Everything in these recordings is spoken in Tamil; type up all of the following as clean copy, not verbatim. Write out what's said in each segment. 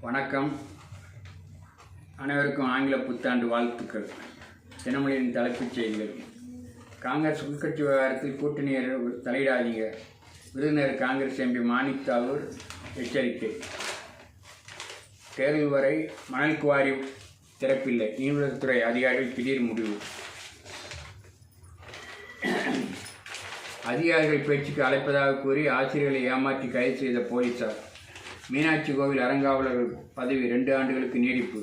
வணக்கம். அனைவருக்கும் ஆங்கில புத்தாண்டு வாழ்த்துக்கள். தினமொழியின் தலைப்புச் செய்திகள். காங்கிரஸ் உள்கட்சி விவகாரத்தில் கூட்டணி தலையிடாதீங்க. விருதுநகர் காங்கிரஸ் எம்பி மாணிக் தாகூர் எச்சரிக்கை. தேர்தல் வரை மணல் குவாரி திறப்பில்லை. நீர்வளத்துறை அதிகாரிகள் திடீர் முடிவு. அதிகாரிகள் பேச்சுக்கு அழைப்பதாக கூறி ஆசிரியர்களை ஏமாற்றி கைது செய்த போலீசார். மீனாட்சி கோவில் அறங்காவலர்கள் பதவி 2 ஆண்டுகளுக்கு நீடிப்பு.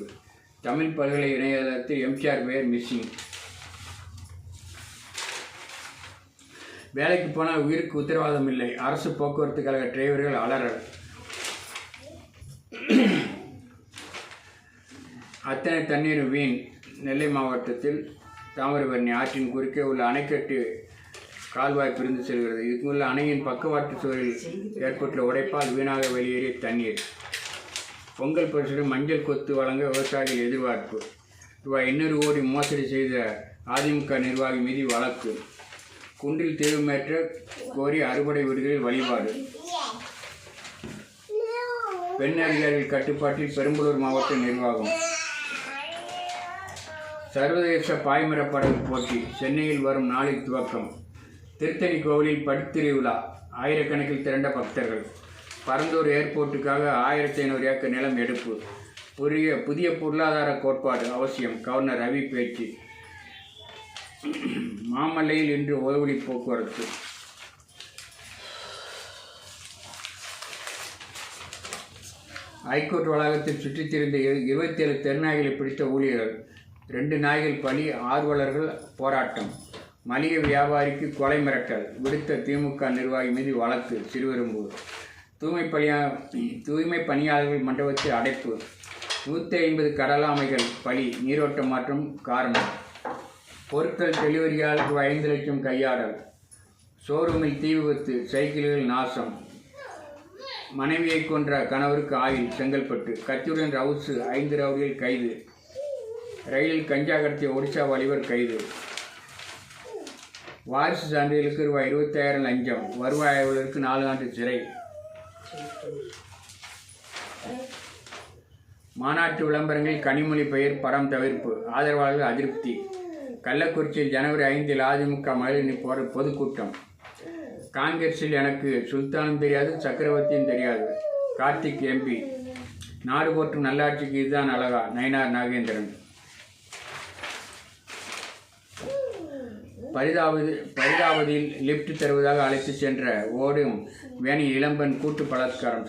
தமிழ் பல்கலை இணையதளத்தில் எம்ஜிஆர் பெயர் மிஸ்ஸிங். வேலைக்கு போனால் உயிருக்கு உத்தரவாதம் இல்லை. அரசு போக்குவரத்து கழக டிரைவர்கள் அலறல். அத்தனை தண்ணீர் வீண். நெல்லை மாவட்டத்தில் தாமிரபரணி ஆற்றின் குறுக்கே உள்ள அணைக்கட்டு கால்வாய் பிரிந்து செல்கிறது. இதுக்குள்ள அணையின் பக்கவாட்டு சுவரில் ஏற்பட்டுள்ள உடைப்பால் வீணாக வெளியேறிய தண்ணீர். பொங்கல் பரிசு மஞ்சள் கொத்து வழங்க விவசாயிகள் எதிர்பார்ப்பு. ரூபாய் 200 கோடி மோசடி செய்த அதிமுக நிர்வாகி மீது வழக்கு. குன்றில் தீர்வுமேற்ற கோரி அறுபடை வீடுகளில் வழிபாடு. பெண் அதிகாரிகள் கட்டுப்பாட்டில் பெரம்பலூர் மாவட்ட நிர்வாகம். சர்வதேச பாய்மர படகு போட்டி சென்னையில் வரும் நாளில் துவக்கம். திருத்தணி கோவிலில் படித்திருவிழா. ஆயிரக்கணக்கில் திரண்ட பக்தர்கள். பரந்தூர் ஏர்போர்ட்டுக்காக 1500 ஏக்கர் நிலம் எடுப்பு. புதிய பொருளாதார கோட்பாடு அவசியம். கவர்னர் ரவி பேச்சு. மாமல்லையில் இன்று ஒருவழி போக்குவரத்து. ஹைகோர்ட் வளாகத்தில் சுற்றித் திரிந்த 27 தெருநாய்களை பிடித்த ஊழியர்கள். 2 நாய்கள் பலி. ஆர்வலர்கள் போராட்டம். மளிகை வியாபாரிக்கு கொலை மிரட்டல் விடுத்த திமுக நிர்வாகி மீது வழக்கு. சிறுவெரும்பூர். தூய்மை பணியாளர்கள் மண்டபத்தில் அடைப்பு. 150 கடலாமைகள் பலி. நீரோட்ட மாற்றம் காரணம். பொருட்கள் டெலிவரியாளருக்கு 5 லட்சம் கையாடல். ஷோரூமில் தீ விபத்து. சைக்கிள்கள் நாசம். மனைவியை கொன்ற கணவருக்கு ஆயுள். செங்கல்பட்டு. கத்தியுடன் ரவுசு 5 ரவுடிகள் கைது. ரயிலில் கஞ்சா கடத்திய ஒடிசா வாலிபர் கைது. வாரிசு சான்றிதழுக்கு ரூபாய் 25,000 லஞ்சம். வருவாய் அலுவலருக்கு 4 ஆண்டு சிறை. மாநாட்டு விளம்பரங்களில் கனிமொழி பெயர் படம் தவிர்ப்பு. ஆதரவாளர்கள் அதிருப்தி. கள்ளக்குறிச்சியில் ஜனவரி 5 அதிமுக மகளிர் பொதுக்கூட்டம். காங்கிரஸில் எனக்கு சுல்தானும் தெரியாது, சக்கரவர்த்தியும் தெரியாது. கார்த்திக் எம்பி. நாடு போற்றும் நல்லாட்சிக்கு இதுதான் அழகா. நயினார் நாகேந்திரன். பரிதாபதியில் லிப்ட் தருவதாக அழைத்து சென்ற ஓடும் வேனில் இளம்பெண் கூட்டு பலாத்காரம்.